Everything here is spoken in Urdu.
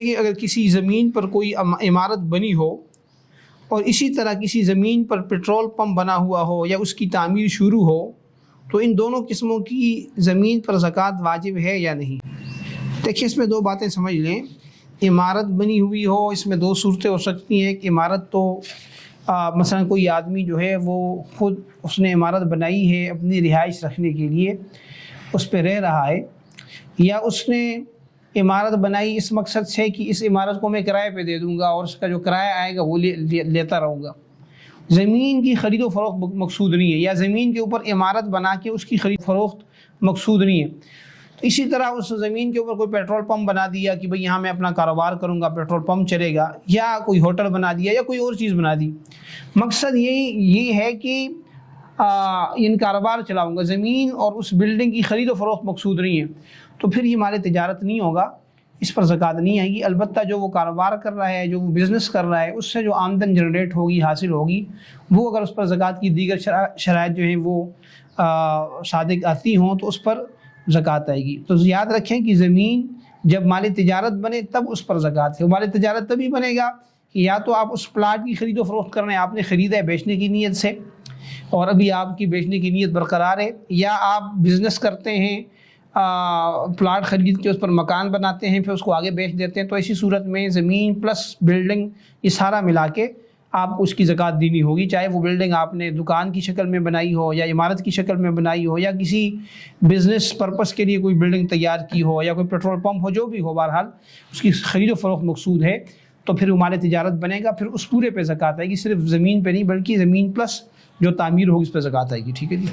کہ اگر کسی زمین پر کوئی عمارت بنی ہو اور اسی طرح کسی زمین پر پیٹرول پمپ بنا ہوا ہو یا اس کی تعمیر شروع ہو تو ان دونوں قسموں کی زمین پر زکوٰۃ واجب ہے یا نہیں؟ دیکھیے اس میں دو باتیں سمجھ لیں. عمارت بنی ہوئی ہو، اس میں دو صورتیں ہو سکتی ہیں. کہ عمارت تو مثلا کوئی آدمی جو ہے وہ خود اس نے عمارت بنائی ہے اپنی رہائش رکھنے کے لیے، اس پہ رہ رہا ہے، یا اس نے عمارت بنائی اس مقصد سے کہ اس عمارت کو میں کرائے پہ دے دوں گا اور اس کا جو کرایہ آئے گا وہ لیتا رہوں گا. زمین کی خرید و فروخت مقصود نہیں ہے، یا زمین کے اوپر عمارت بنا کے اس کی خرید و فروخت مقصود نہیں ہے. تو اسی طرح اس زمین کے اوپر کوئی پیٹرول پمپ بنا دیا کہ بھئی یہاں میں اپنا کاروبار کروں گا، پیٹرول پمپ چلے گا، یا کوئی ہوٹل بنا دیا یا کوئی اور چیز بنا دی. مقصد یہ ہے کہ ان کاروبار چلاؤں گا، زمین اور اس بلڈنگ کی خرید و فروخت مقصود نہیں ہے، تو پھر یہ مال تجارت نہیں ہوگا، اس پر زکوٰۃ نہیں آئے گی. البتہ جو وہ کاروبار کر رہا ہے، جو وہ بزنس کر رہا ہے، اس سے جو آمدن جنریٹ ہوگی، حاصل ہوگی، وہ اگر اس پر زکوٰۃ کی دیگر شرائط جو ہیں وہ صادق آتی ہوں تو اس پر زکوٰۃ آئے گی. تو یاد رکھیں کہ زمین جب مال تجارت بنے تب اس پر زکوٰۃ ہے. مال تجارت تبھی بنے گا کہ یا تو آپ اس پلاٹ کی خرید و فروخت کر رہے ہیں، آپ نے خریدا ہے بیچنے کی نیت سے اور ابھی آپ کی بیچنے کی نیت برقرار ہے، یا آپ بزنس کرتے ہیں، پلاٹ خرید کے اس پر مکان بناتے ہیں پھر اس کو آگے بیچ دیتے ہیں. تو ایسی صورت میں زمین پلس بلڈنگ یہ سارا ملا کے آپ کو اس کی زکوٰۃ دینی ہوگی، چاہے وہ بلڈنگ آپ نے دکان کی شکل میں بنائی ہو یا عمارت کی شکل میں بنائی ہو یا کسی بزنس پرپس کے لیے کوئی بلڈنگ تیار کی ہو یا کوئی پیٹرول پمپ ہو، جو بھی ہو، بہرحال اس کی خرید و فروخت مقصود ہے تو پھر وہ مال تجارت بنے گا. پھر اس پورے پہ زکوٰۃ آئے گی، صرف زمین پہ نہیں بلکہ زمین پلس جو تعمیر ہوگی اس پہ زکوٰۃ آئے گی. ٹھیک ہے جی.